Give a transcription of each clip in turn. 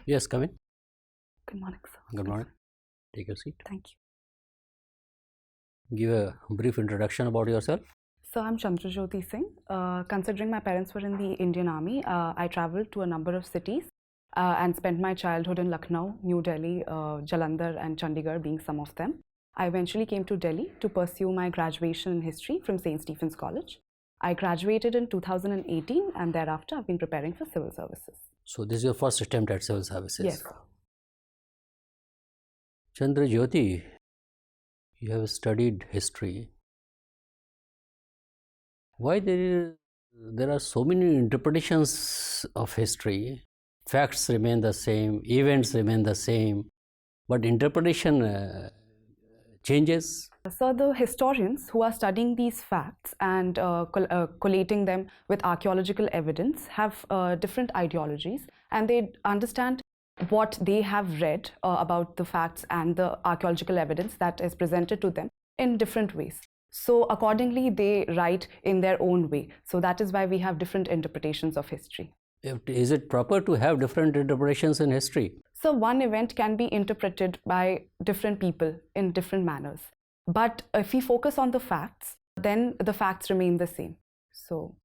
Yes, come in. Good morning, sir. Good morning. Take your seat. Thank you. Give a brief introduction about yourself. So I'm Chandrajyoti Singh. Considering my parents were in the Indian Army, I traveled to a number of cities and spent my childhood in Lucknow, New Delhi, Jalandhar and Chandigarh being some of them. I eventually came to Delhi to pursue my graduation in history from St. Stephen's College. I graduated in 2018 and thereafter I've been preparing for civil services. So this is your first attempt at civil services. Yes. Chandrajyoti, you have studied history. Why there are so many interpretations of history? Facts remain the same, events remain the same, but interpretation changes. So the historians who are studying these facts and collating them with archaeological evidence have different ideologies, and they understand what they have read about the facts and the archaeological evidence that is presented to them in different ways. So accordingly, they write in their own way. So that is why we have different interpretations of history. Is it proper to have different interpretations in history? So one event can be interpreted by different people in different manners. But if we focus on the facts, then the facts remain the same. So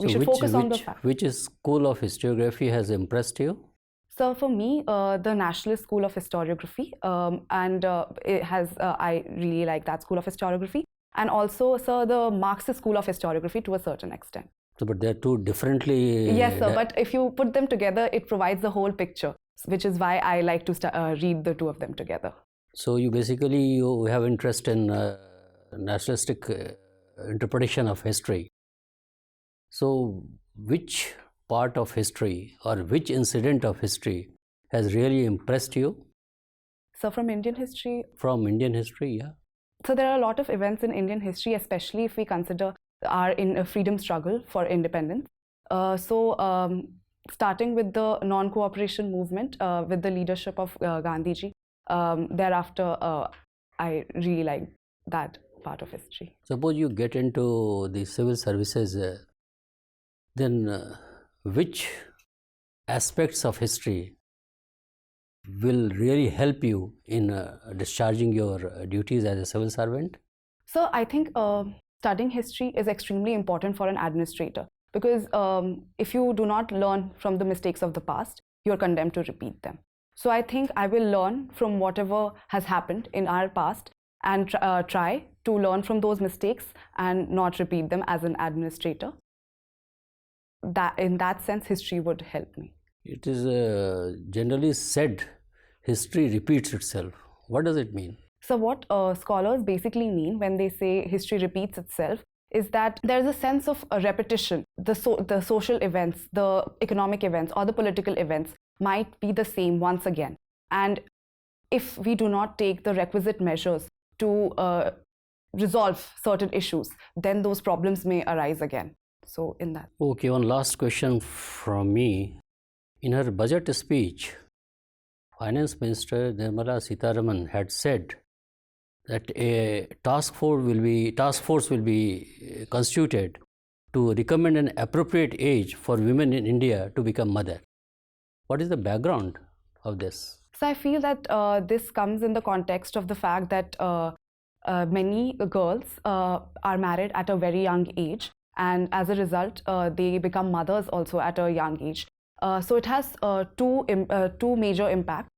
we should focus on the facts. Which school of historiography has impressed you? So for me, the Nationalist School of Historiography, I really like that school of historiography. And also, sir, the Marxist School of Historiography to a certain extent. So, but they are two differently... Yes, sir, but if you put them together, it provides the whole picture, which is why I like to read the two of them together. So, you have interest in nationalistic interpretation of history. So, which part of history or which incident of history has really impressed you? So, from Indian history? From Indian history, yeah. So, there are a lot of events in Indian history, especially if we consider our freedom struggle for independence. Starting with the non-cooperation movement with the leadership of Gandhiji, thereafter I really like that part of history. Suppose you get into the civil services, then which aspects of history will really help you in discharging your duties as a civil servant? So I think studying history is extremely important for an administrator, because if you do not learn from the mistakes of the past, you're condemned to repeat them. So I think I will learn from whatever has happened in our past and try to learn from those mistakes and not repeat them as an administrator. In that sense, history would help me. It is generally said history repeats itself. What does it mean? So what scholars basically mean when they say history repeats itself is that there is a sense of a repetition. The social events, the economic events or the political events might be the same once again. And if we do not take the requisite measures to resolve certain issues, then those problems may arise again. So in that. Okay, one last question from me. In her budget speech, Finance Minister Nirmala Sitharaman had said that a task force will be constituted to recommend an appropriate age for women in India to become mother. What is the background of this? So I feel that this comes in the context of the fact that many girls are married at a very young age, and as a result, they become mothers also at a young age. So it has two major impacts.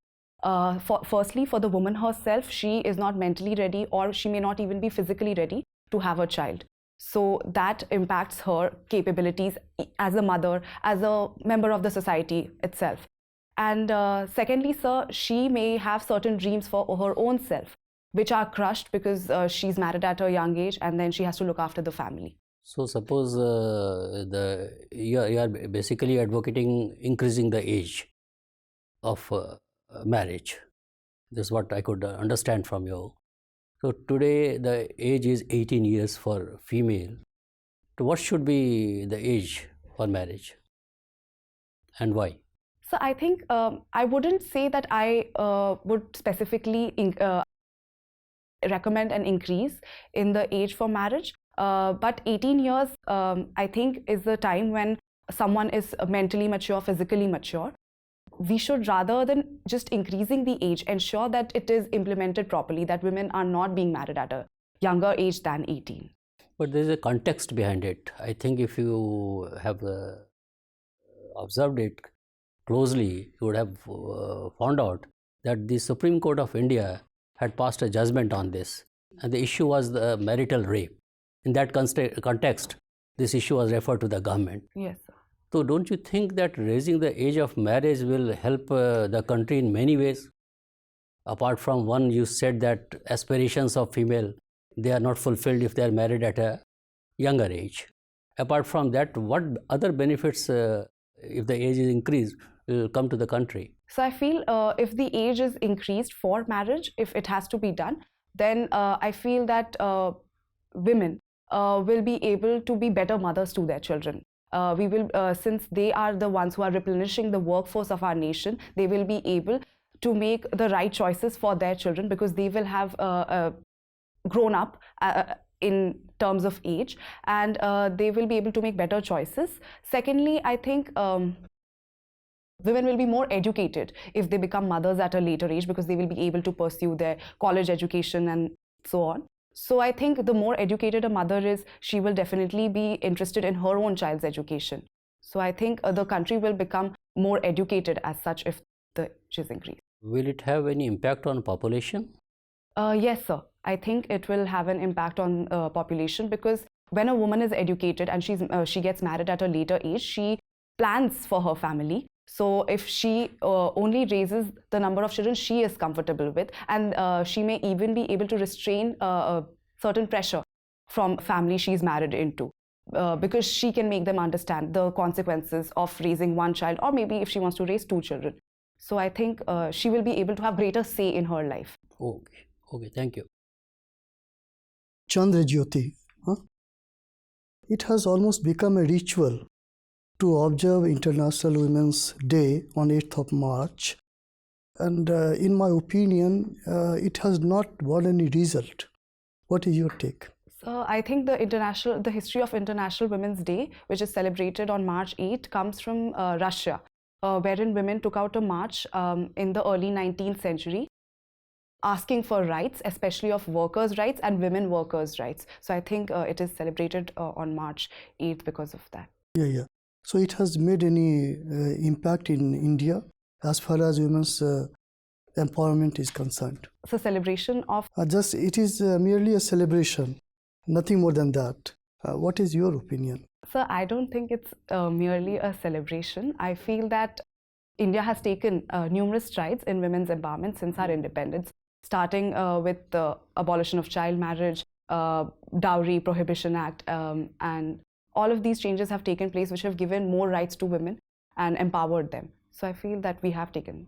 Firstly, for the woman herself, she is not mentally ready, or she may not even be physically ready to have a child. So that impacts her capabilities as a mother, as a member of the society itself. And secondly, sir, she may have certain dreams for her own self, which are crushed because she's married at a young age, and then she has to look after the family. So suppose you are basically advocating increasing the age of marriage. This is what I could understand from you. So today the age is 18 years for female. So what should be the age for marriage and why? So I think I wouldn't say that I would specifically recommend an increase in the age for marriage. But 18 years, I think, is the time when someone is mentally mature, physically mature. we should, rather than just increasing the age, ensure that it is implemented properly, that women are not being married at a younger age than 18. But there is a context behind it. I think if you have observed it closely, you would have found out that the Supreme Court of India had passed a judgment on this, and the issue was the marital rape. In that context, this issue was referred to the government. Yes, sir. So don't you think that raising the age of marriage will help the country in many ways? Apart from one, you said that aspirations of female, they are not fulfilled if they are married at a younger age. Apart from that, what other benefits, if the age is increased, will come to the country? So I feel if the age is increased for marriage, if it has to be done, then I feel that women will be able to be better mothers to their children. We will, since they are the ones who are replenishing the workforce of our nation, they will be able to make the right choices for their children, because they will have grown up in terms of age, and they will be able to make better choices. Secondly, I think women will be more educated if they become mothers at a later age, because they will be able to pursue their college education and so on. So I think the more educated a mother is, she will definitely be interested in her own child's education. So I think the country will become more educated as such if the age is increased. Will it have any impact on population? Yes, sir. I think it will have an impact on population, because when a woman is educated and she gets married at a later age, she plans for her family. So if she only raises the number of children she is comfortable with, and she may even be able to restrain certain pressure from family she's married into, because she can make them understand the consequences of raising one child, or maybe if she wants to raise 2 children. So I think she will be able to have greater say in her life. Okay, thank you. Chandrajyoti, it has almost become a ritual to observe International Women's Day on 8th of March, and in my opinion, it has not brought any result. What is your take? So I think the history of International Women's Day, which is celebrated on March 8, comes from Russia, wherein women took out a march in the early 19th century, asking for rights, especially of workers' rights and women workers' rights. So I think it is celebrated on March 8th because of that. Yeah. So it has made any impact in India as far as women's empowerment is concerned? So celebration of... it is merely a celebration, nothing more than that. What is your opinion? Sir, I don't think it's merely a celebration. I feel that India has taken numerous strides in women's empowerment since our independence, starting with the abolition of child marriage, Dowry Prohibition Act, and all of these changes have taken place which have given more rights to women and empowered them. So I feel that we have taken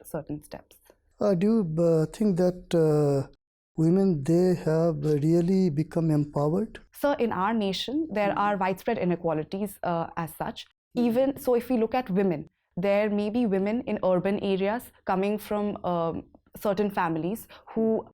certain steps. Do you think that women, they have really become empowered? So in our nation, there are widespread inequalities as such. Even so, if we look at women, there may be women in urban areas coming from certain families who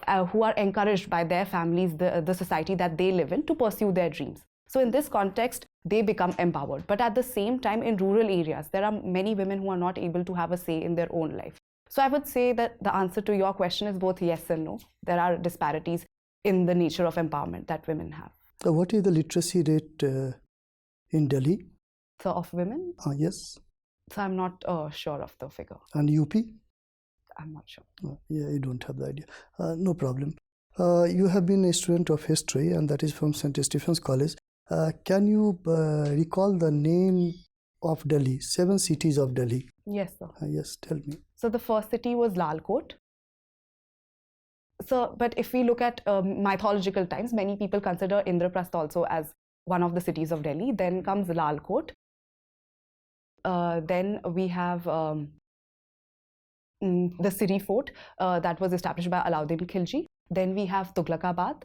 are encouraged by their families, the society that they live in, to pursue their dreams. So in this context, they become empowered. But at the same time, in rural areas, there are many women who are not able to have a say in their own life. So I would say that the answer to your question is both yes and no. There are disparities in the nature of empowerment that women have. So what is the literacy rate in Delhi? So of women? Yes. So I'm not sure of the figure. And UP? I'm not sure. Yeah, you don't have the idea. No problem. You have been a student of history, and that is from St. Stephen's College. Can you recall the name of Delhi, 7 cities of Delhi? Yes, sir. Yes, tell me. So the first city was Lalkot. So, but if we look at mythological times, many people consider Indraprastha also as one of the cities of Delhi. Then comes Lalkot. Then we have the Siri Fort that was established by Alauddin Khilji. Then we have Tughlaqabad.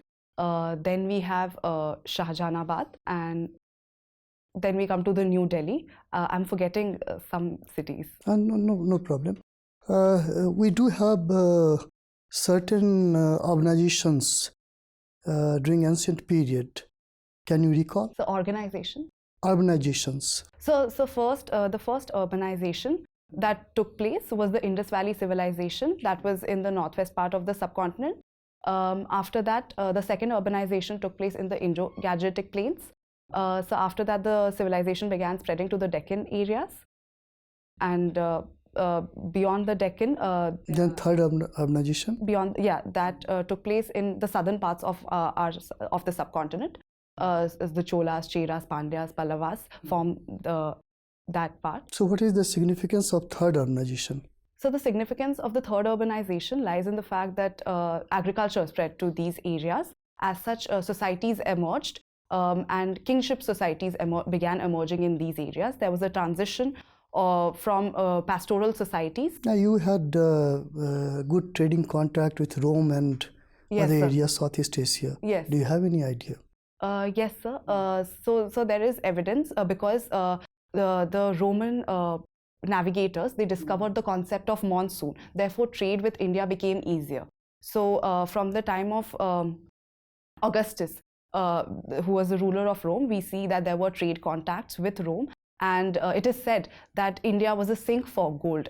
Then we have Shahjahanabad, and then we come to the New Delhi. I'm forgetting some cities. No problem. We do have certain organizations during ancient period. Can you recall? So organization? Urbanizations. So first, the first urbanization that took place was the Indus Valley civilization that was in the northwest part of the subcontinent. After that, the second urbanization took place in the Indo-Gangetic plains. So after that, the civilization began spreading to the Deccan areas. And beyond the Deccan, then third urbanization? Beyond, yeah, that took place in the southern parts of the subcontinent. The Cholas, Cheras, Pandyas, Pallavas form that part. So what is the significance of third urbanization? So the significance of the third urbanization lies in the fact that agriculture spread to these areas. As such, societies emerged and kingship societies began emerging in these areas. There was a transition from pastoral societies. Now you had good trading contact with Rome and Yes, other sir. areas, Southeast Asia. Yes. Do you have any idea? Yes, sir. So there is evidence because the Roman navigators, they discovered the concept of monsoon. Therefore, trade with India became easier. So from the time of Augustus, who was the ruler of Rome, we see that there were trade contacts with Rome. And it is said that India was a sink for gold.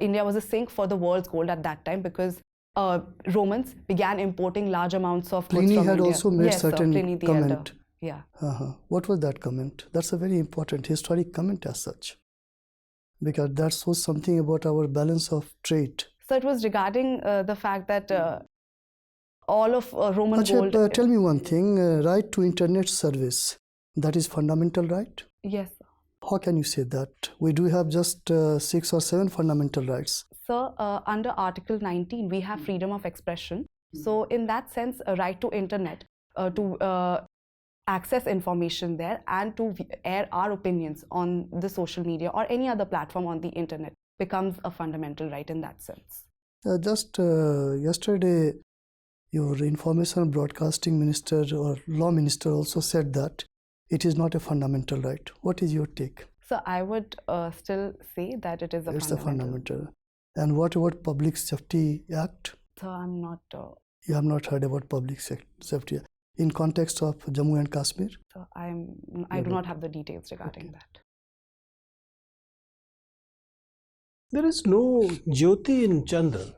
India was a sink for the world's gold at that time because Romans began importing large amounts of goods Pliny from had India. also made Yes, sir, certain Pliny the comment. Elder. Yeah. What was that comment? That's a very important historic comment as such, because that shows something about our balance of trade. So it was regarding the fact that all of Roman gold. Tell me one thing, right to internet service, that is fundamental right? Yes, sir. How can you say that? We do have just 6 or 7 fundamental rights. So under Article 19, we have freedom of expression. So in that sense, a right to internet, to access information there and to air our opinions on the social media or any other platform on the internet becomes a fundamental right in that sense. Just yesterday, your information broadcasting minister or law minister also said that it is not a fundamental right. What is your take? So I would still say that it is a It's fundamental. a fundamental. And what about Public Safety Act? So I'm not. You have not heard about Public Safety Act in context of Jammu and Kashmir? So I do not have the details regarding that. There is no Jyoti in Chandra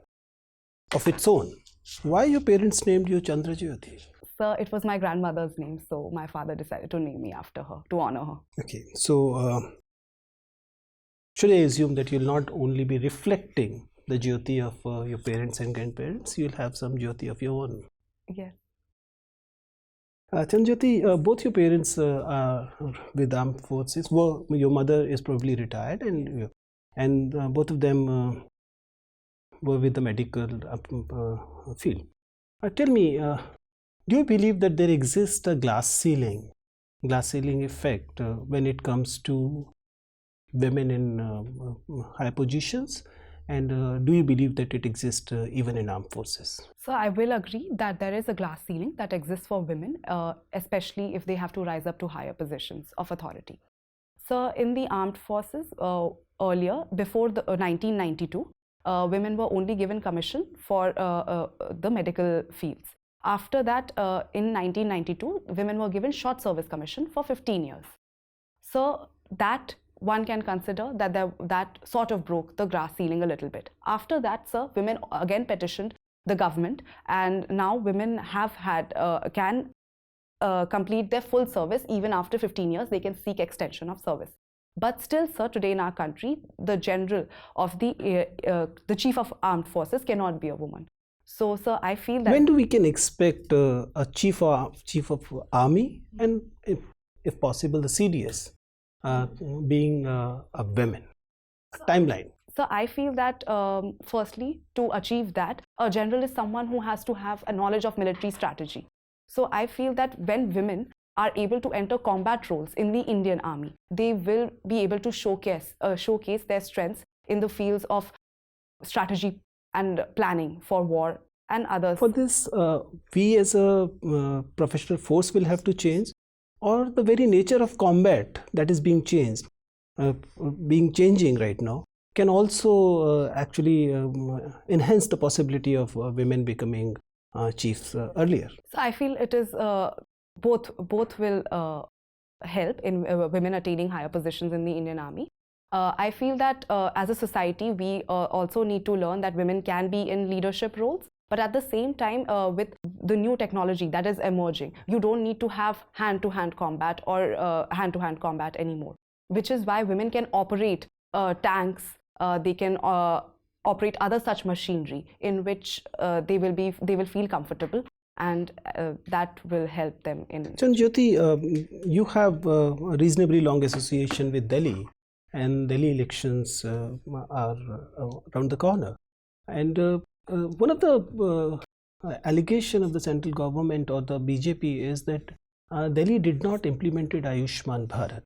of its own. Why your parents named you Chandrajyoti? So it was my grandmother's name, so my father decided to name me after her, to honor her. Okay, so should I assume that you'll not only be reflecting the Jyoti of your parents and grandparents, you'll have some Jyoti of your own? Yes. Chandrajyoti, both your parents are with armed forces. Well, your mother is probably retired, and both of them were with the medical field. Tell me, do you believe that there exists a glass ceiling effect when it comes to women in high positions? And do you believe that it exists even in armed forces? So I will agree that there is a glass ceiling that exists for women, especially if they have to rise up to higher positions of authority. So in the armed forces, earlier, before the 1992, women were only given commission for the medical fields. After that, in 1992, women were given short service commission for 15 years. So that one can consider that that sort of broke the glass ceiling a little bit. After that, sir, women again petitioned the government, and now women have had can complete their full service even after 15 years. They can seek extension of service. But still, sir, today in our country, the general of the chief of armed forces cannot be a woman. So, sir, I feel that when do we can expect a chief of army and, if possible, the CDS being a woman? A timeline. So I feel that firstly, to achieve that, a general is someone who has to have a knowledge of military strategy. So I feel that when women are able to enter combat roles in the Indian Army, they will be able to showcase their strengths in the fields of strategy and planning for war and others. For this, we as a professional force will have to change, or the very nature of combat that is being changing right now can also actually enhance the possibility of women becoming chiefs earlier. So I feel it is both will help in women attaining higher positions in the Indian Army. I feel that as a society, we also need to learn that women can be in leadership roles. But at the same time, with the new technology that is emerging, you don't need to have hand-to-hand combat or hand-to-hand combat anymore, which is why women can operate tanks, they can operate other such machinery in which they will feel comfortable, and that will help them in. Chandrajyoti, you have a reasonably long association with Delhi, and Delhi elections are around the corner. And one of the allegation of the central government or the BJP is that Delhi did not implemented Ayushman Bharat.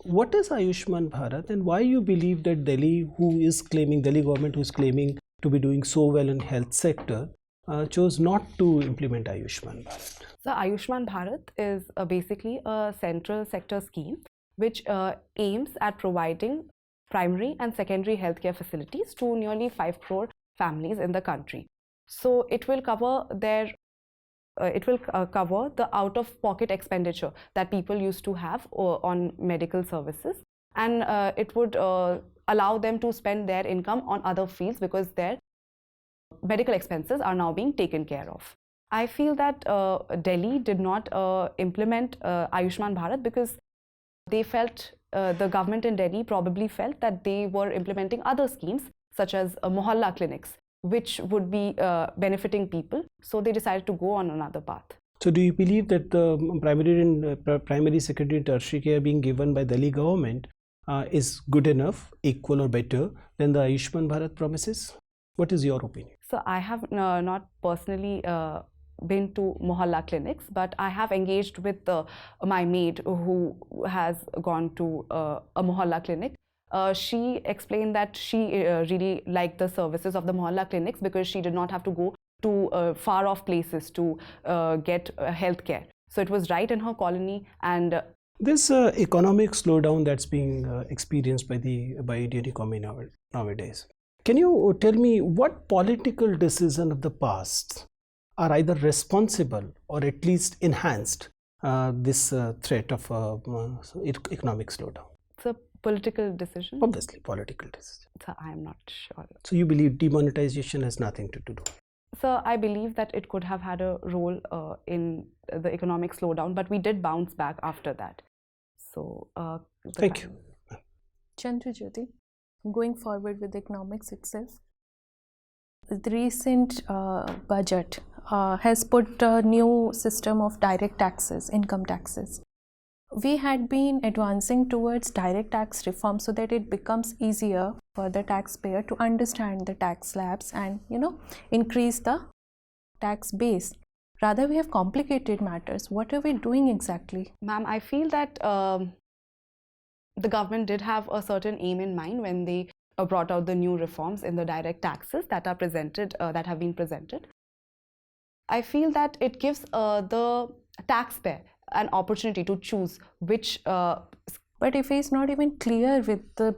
What is Ayushman Bharat, and why you believe that Delhi government who is claiming to be doing so well in health sector chose not to implement Ayushman Bharat? So Ayushman Bharat is basically a central sector scheme which aims at providing primary and secondary healthcare facilities to nearly 5 crore families in the country. So it will cover cover the out-of-pocket expenditure that people used to have on medical services, and it would allow them to spend their income on other fields because their medical expenses are now being taken care of. I feel that Delhi did not implement Ayushman Bharat because they felt, the government in Delhi probably felt that they were implementing other schemes such as mohalla clinics, which would be benefiting people. So they decided to go on another path. So do you believe that the primary, secondary, tertiary care being given by Delhi government is good enough, equal or better than the Ayushman Bharat promises? What is your opinion? So I have not personally been to mohalla clinics, but I have engaged with my maid who has gone to a mohalla clinic. She explained that she really liked the services of the mohalla clinics because she did not have to go to far off places to get health care. So it was right in her colony. And this economic slowdown that's being experienced by Indian economy nowadays. Can you tell me what political decision of the past are either responsible or at least enhanced this threat of economic slowdown? It's a political decision. Obviously, political decision. So I'm not sure. So you believe demonetization has nothing to do? So I believe that it could have had a role in the economic slowdown, but we did bounce back after that. So thank you. Chandrajyoti, going forward with economics itself, the recent budget has put a new system of direct taxes, income taxes. We had been advancing towards direct tax reform so that it becomes easier for the taxpayer to understand the tax slabs and, increase the tax base. Rather, we have complicated matters. What are we doing exactly? Ma'am, I feel that the government did have a certain aim in mind when they brought out the new reforms in the direct taxes that are presented, that have been presented. I feel that it gives the taxpayer an opportunity to choose which. But if he's not even clear with the,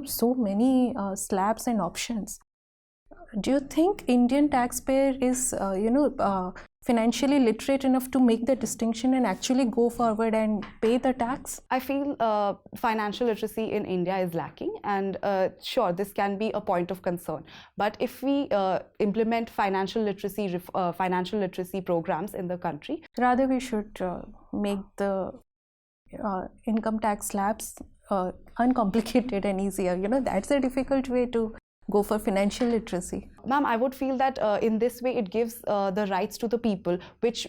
so many slabs and options, do you think Indian taxpayer is, financially literate enough to make the distinction and actually go forward and pay the tax? I feel financial literacy in India is lacking, and sure, this can be a point of concern. But if we implement financial literacy programs in the country, rather we should make the income tax slabs uncomplicated and easier. That's a difficult way to go for financial literacy. Ma'am, I would feel that in this way it gives the rights to the people which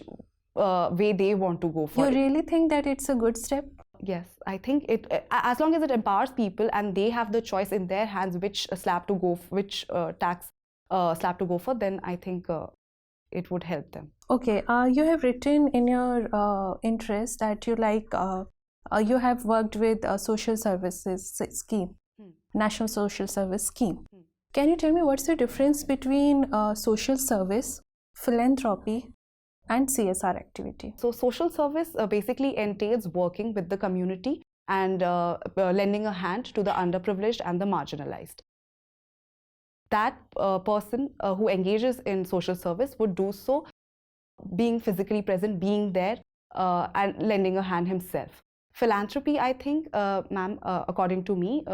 way they want to go for. You really think that it's a good step? Yes, I think it, as long as it empowers people and they have the choice in their hands which slab to go, which tax slab to go for, then I think it would help them. Okay, you have written in your interest that you you have worked with a social services scheme, National Social Service Scheme. Can you tell me what's the difference between social service, philanthropy and CSR activity? So social service basically entails working with the community and lending a hand to the underprivileged and the marginalized. That person who engages in social service would do so being physically present, being there and lending a hand himself. Philanthropy, I think, ma'am, according to me,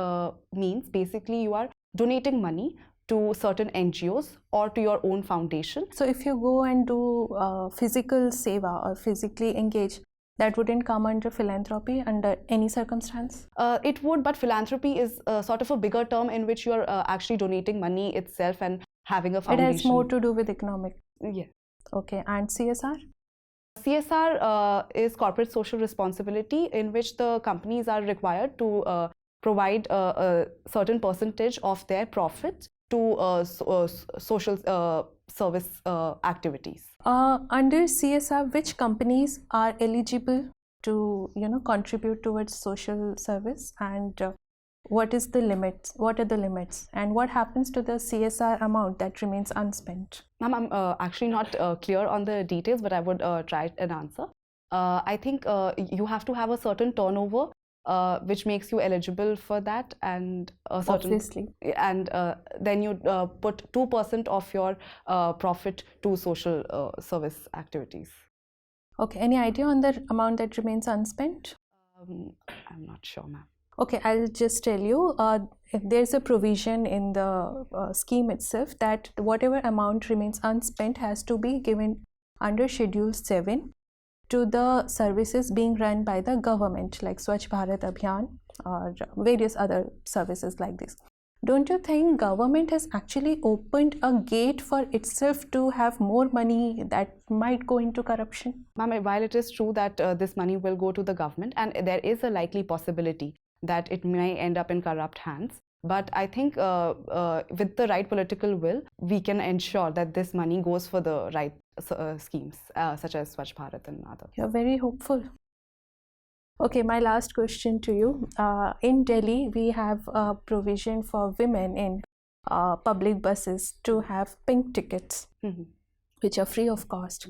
means basically you are donating money to certain NGOs or to your own foundation. So if you go and do physical seva or physically engage, that wouldn't come under philanthropy under any circumstance? It would, but philanthropy is sort of a bigger term in which you're actually donating money itself and having a foundation. It has more to do with economic. Yeah. Okay, and CSR? CSR is corporate social responsibility, in which the companies are required to provide a certain percentage of their profit to social service activities. Under CSR, which companies are eligible to contribute towards social service, and what is the limits? What are the limits, and what happens to the CSR amount that remains unspent? Ma'am, I'm actually not clear on the details, but I would try an answer. I think you have to have a certain turnover which makes you eligible for that, and a certain, obviously, and then you put 2% of your profit to social service activities. Okay, any idea on the amount that remains unspent? I'm not sure, ma'am. Okay, I'll just tell you, if there's a provision in the scheme itself that whatever amount remains unspent has to be given under Schedule 7 to the services being run by the government, like Swachh Bharat Abhiyan or various other services like this. Don't you think government has actually opened a gate for itself to have more money that might go into corruption? Ma'am, while it is true that this money will go to the government, and there is a likely possibility that it may end up in corrupt hands, but I think with the right political will, we can ensure that this money goes for the right schemes such as Swachh Bharat and others. You're very hopeful. Okay, my last question to you. In Delhi, we have a provision for women in public buses to have pink tickets, which are free of cost.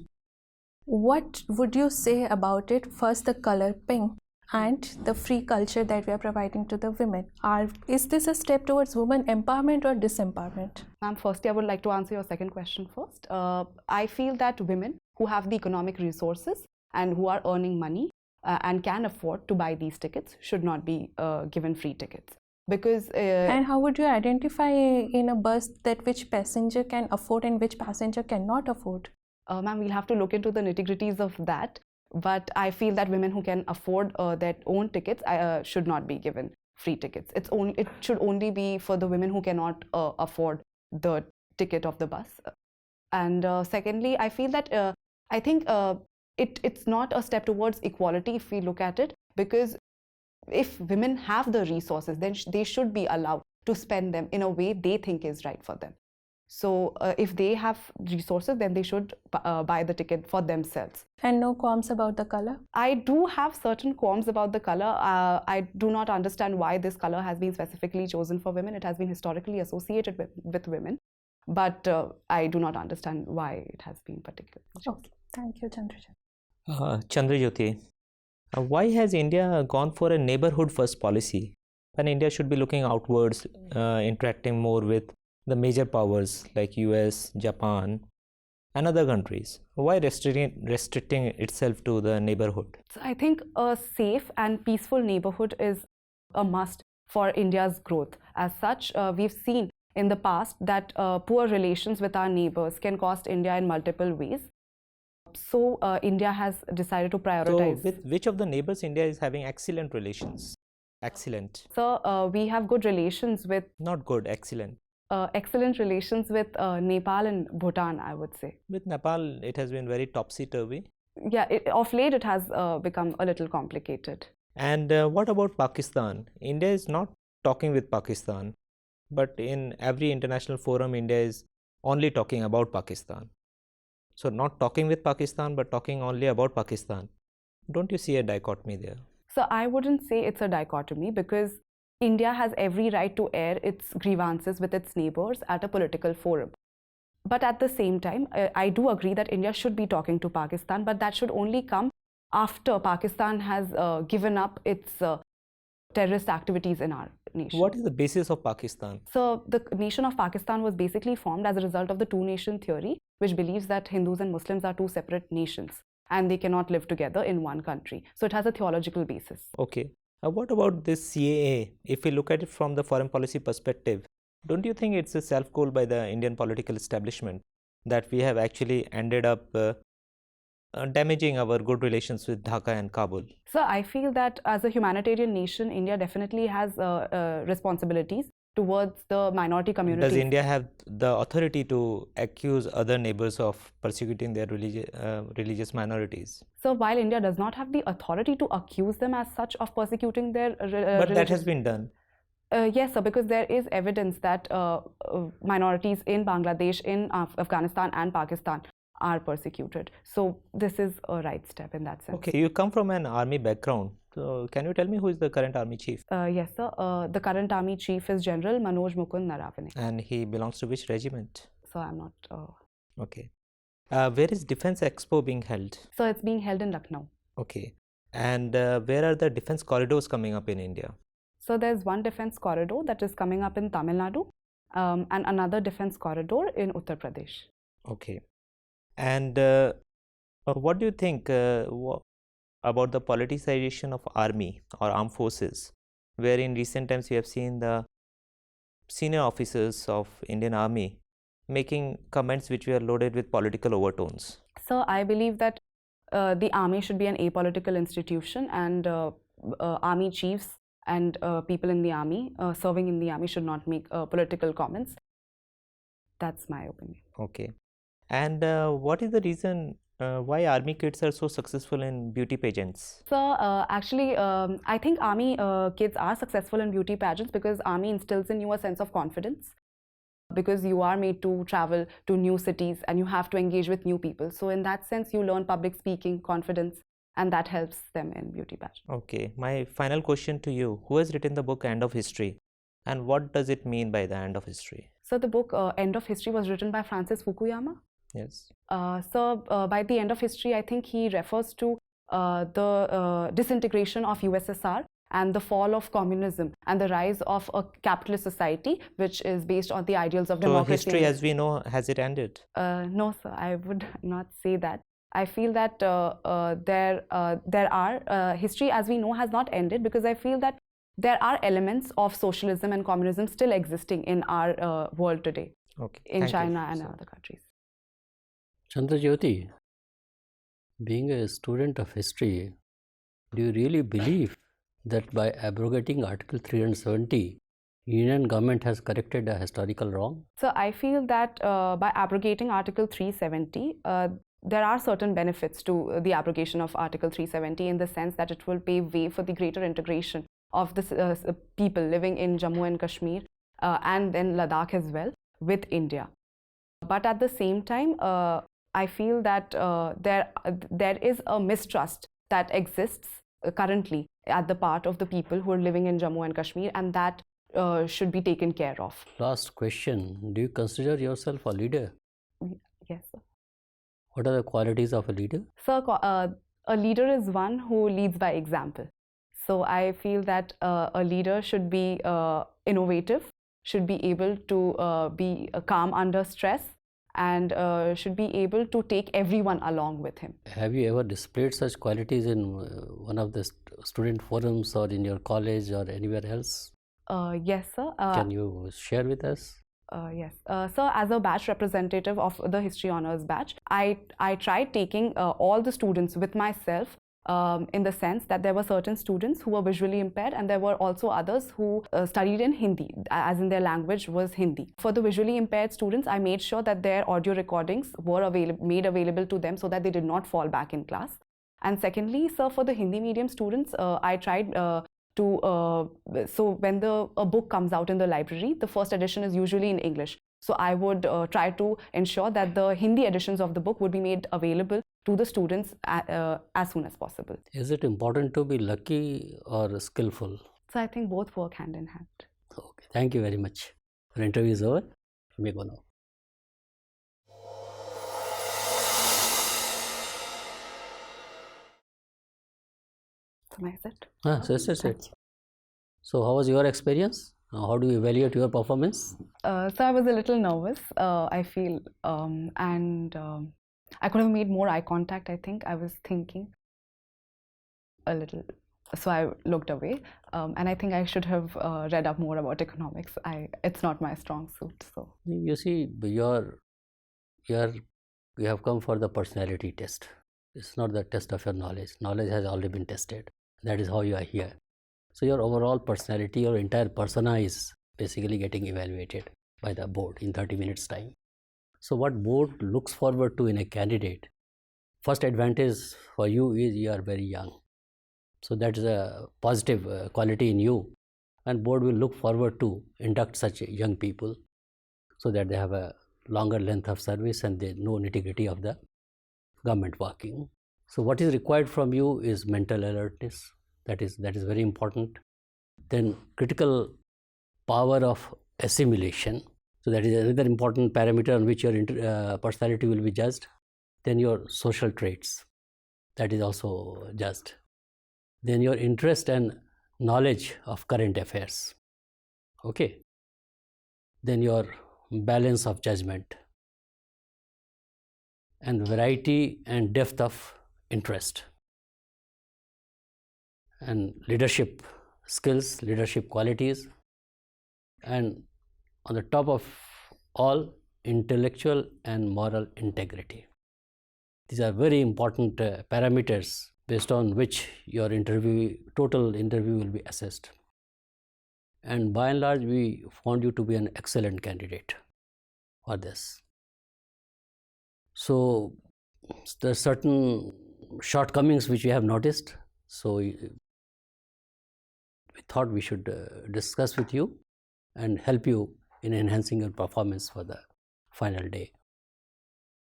What would you say about it? First, the color pink, and the free culture that we are providing to the women. Is this a step towards women empowerment or disempowerment? Ma'am, firstly, I would like to answer your second question first. I feel that women who have the economic resources and who are earning money and can afford to buy these tickets should not be given free tickets. Because and how would you identify in a bus that which passenger can afford and which passenger cannot afford? Ma'am, we'll have to look into the nitty-gritties of that. But I feel that women who can afford their own tickets should not be given free tickets. It should only be for the women who cannot afford the ticket of the bus. And secondly, I feel that I think it's not a step towards equality if we look at it, because if women have the resources, then they should be allowed to spend them in a way they think is right for them. So if they have resources, then they should buy the ticket for themselves. And no qualms about the color? I do have certain qualms about the color. I do not understand why this color has been specifically chosen for women. It has been historically associated with women, but I do not understand why it has been particularly chosen. Okay, thank you, Chandrajyoti. Chandrajyoti, why has India gone for a neighborhood first policy when India should be looking outwards, interacting more with the major powers like US, Japan and other countries? Why restricting itself to the neighborhood? So I think a safe and peaceful neighborhood is a must for India's growth. As such, we've seen in the past that poor relations with our neighbors can cost India in multiple ways. So India has decided to prioritize. So with which of the neighbors India is having excellent relations? Excellent. So we have good relations with... Not good, excellent. Excellent relations with Nepal and Bhutan, I would say. With Nepal, it has been very topsy-turvy. Yeah, of late it has become a little complicated. And what about Pakistan? India is not talking with Pakistan, but in every international forum, India is only talking about Pakistan. So not talking with Pakistan, but talking only about Pakistan. Don't you see a dichotomy there? So I wouldn't say it's a dichotomy, because India has every right to air its grievances with its neighbors at a political forum. But at the same time, I do agree that India should be talking to Pakistan, but that should only come after Pakistan has given up its terrorist activities in our nation. What is the basis of Pakistan? So the nation of Pakistan was basically formed as a result of the two-nation theory, which believes that Hindus and Muslims are two separate nations. and they cannot live together in one country. So it has a theological basis. Okay. What about this CAA? If we look at it from the foreign policy perspective, don't you think it's a self-goal by the Indian political establishment that we have actually ended up damaging our good relations with Dhaka and Kabul? So I feel that as a humanitarian nation, India definitely has responsibilities towards the minority communities. Does India have the authority to accuse other neighbors of persecuting their religious minorities? So while India does not have the authority to accuse them as such of persecuting their But that has been done. Yes, sir, because there is evidence that minorities in Bangladesh, in Afghanistan and Pakistan are persecuted. So this is a right step in that sense. Okay, you come from an army background. So can you tell me who is the current army chief? Yes, sir. The current army chief is General Manoj Mukund Naravane. And he belongs to which regiment? So I'm not... Okay. Where is Defense Expo being held? So it's being held in Lucknow. Okay. And where are the defense corridors coming up in India? So there's one defense corridor that is coming up in Tamil Nadu and another defense corridor in Uttar Pradesh. Okay. And what do you think about the politicization of army or armed forces, where in recent times we have seen the senior officers of Indian Army making comments which were loaded with political overtones? So I believe that the army should be an apolitical institution, and army chiefs and people in the army, serving in the army, should not make political comments. That's my opinion. Okay. And what is the reason why army kids are so successful in beauty pageants? So actually, I think army kids are successful in beauty pageants because army instills in you a sense of confidence, because you are made to travel to new cities and you have to engage with new people. So in that sense, you learn public speaking, confidence, and that helps them in beauty pageants. Okay. My final question to you: who has written the book End of History, and what does it mean by the end of history? So the book End of History was written by Francis Fukuyama. Yes. So by the end of history, I think he refers to the disintegration of USSR and the fall of communism and the rise of a capitalist society which is based on the ideals of democracy. So history as we know, has it ended? No, sir, I would not say that. I feel that there are history as we know has not ended, because I feel that there are elements of socialism and communism still existing in our world today, Okay. in Thank China you. and other countries. Chandrajyoti, being a student of history, do you really believe that by abrogating Article 370, Union government has corrected a historical wrong? So I feel that by abrogating Article 370, there are certain benefits to the abrogation of Article 370, in the sense that it will pave way for the greater integration of the people living in Jammu and Kashmir and then Ladakh as well with India. But at the same time, I feel that there is a mistrust that exists currently at the part of the people who are living in Jammu and Kashmir, and that should be taken care of. Last question, do you consider yourself a leader? Yes, sir. What are the qualities of a leader? So a leader is one who leads by example. So I feel that a leader should be innovative, should be able to be calm under stress, and should be able to take everyone along with him. Have you ever displayed such qualities in one of the student forums or in your college or anywhere else? Yes, sir. Can you share with us? Yes. So as a batch representative of the History Honours batch, I tried taking all the students with myself, in the sense that there were certain students who were visually impaired, and there were also others who studied in Hindi, as in their language was Hindi. For the visually impaired students, I made sure that their audio recordings were made available to them so that they did not fall back in class. And secondly, sir, for the Hindi medium students, I tried so when a book comes out in the library, the first edition is usually in English. So I would try to ensure that the Hindi editions of the book would be made available to the students as soon as possible. Is it important to be lucky or skillful? So I think both work hand in hand. Okay, thank you very much. Our interview is over. You may go now. Nice it. Yes. So how was your experience? How do you evaluate your performance? So I was a little nervous, I feel, and I could have made more eye contact, I think. I was thinking a little, so I looked away. And I think I should have read up more about economics. It's not my strong suit. So You see, you have come for the personality test. It's not the test of your knowledge. Knowledge has already been tested. That is how you are here. So your overall personality, your entire persona is basically getting evaluated by the board in 30 minutes time. So what board looks forward to in a candidate, first advantage for you is you are very young. So that is a positive quality in you, and board will look forward to induct such young people so that they have a longer length of service and they know nitty-gritty of the government working. So what is required from you is mental alertness. That is very important. Then critical power of assimilation. So that is another important parameter on which your personality will be judged. Then your social traits. That is also judged. Then your interest and knowledge of current affairs. Okay. Then your balance of judgment and variety and depth of interest and leadership skills, leadership qualities, and on the top of all, intellectual and moral integrity. These are very important parameters based on which your total interview will be assessed. And by and large, we found you to be an excellent candidate for this. So there are certain shortcomings which we have noticed. So we thought we should discuss with you and help you in enhancing your performance for the final day.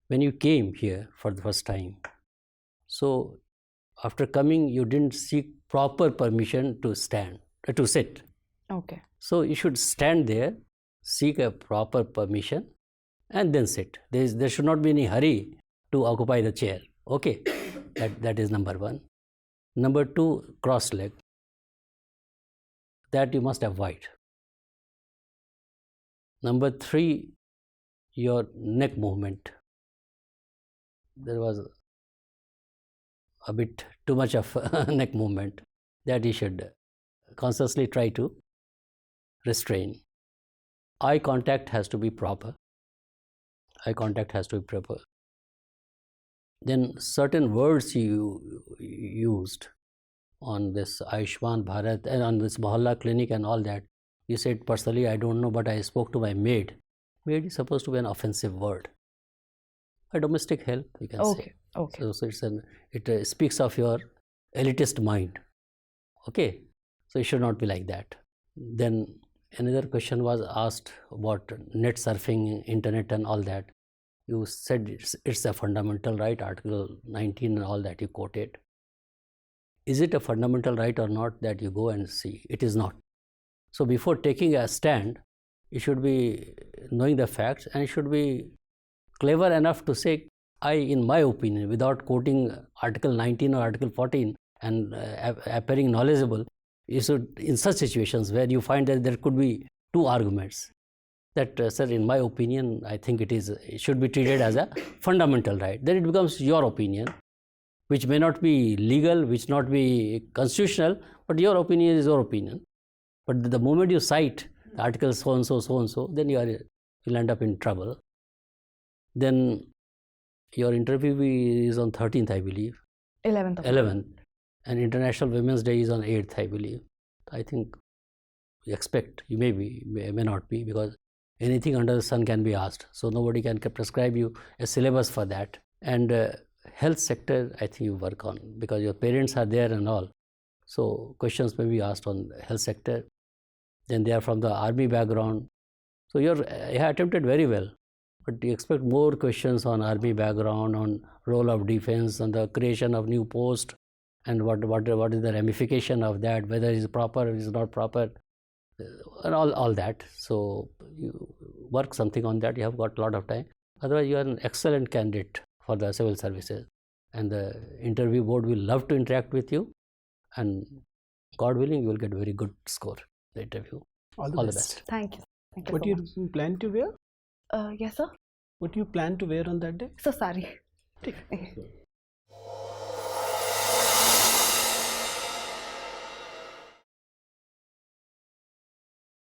When you came here for the first time, so after coming, you didn't seek proper permission to sit. okay. So you should stand there, seek a proper permission, and then sit. There should not be any hurry to occupy the chair. Okay, that is number one. Number two, cross leg. That you must avoid. Number three, your neck movement. There was a bit too much of neck movement that you should consciously try to restrain. Eye contact has to be proper. Then certain words you used on this Ayushma Bharat and on this Mohalla clinic and all that. You said, personally, I don't know, but I spoke to my maid. Maid is supposed to be an offensive word. A domestic help, you can say. Okay. So it speaks of your elitist mind. Okay, so it should not be like that. Then another question was asked about net surfing, internet and all that. You said it's a fundamental right, Article 19 and all that you quoted. Is it a fundamental right or not that you go and see? It is not. So before taking a stand, you should be knowing the facts and should be clever enough to say, in my opinion, without quoting Article 19 or Article 14 and appearing knowledgeable, you should, in such situations where you find that there could be two arguments, that, sir, in my opinion, I think it should be treated as a fundamental right. Then it becomes your opinion, which may not be legal, which not be constitutional, but your opinion is your opinion. But the moment you cite the article so and so, then you'll end up in trouble. Then your interview is on 13th, I believe. 11th. And International Women's Day is on 8th, I believe. I think you expect, you may not be, because anything under the sun can be asked. So nobody can prescribe you a syllabus for that. And health sector, I think you work on, because your parents are there and all. So questions may be asked on health sector. Then they are from the army background. So you have attempted very well. But you expect more questions on army background, on role of defense, on the creation of new post, and what is the ramification of that, whether it is proper or it is not proper, and all that. So you work something on that. You have got a lot of time. Otherwise, you are an excellent candidate for the civil services, and the interview board will love to interact with you, and God willing, you will get a very good score in the interview. All the best. Thank you. What do you plan to wear? Yes, sir. What do you plan to wear on that day? So sorry. ठीक है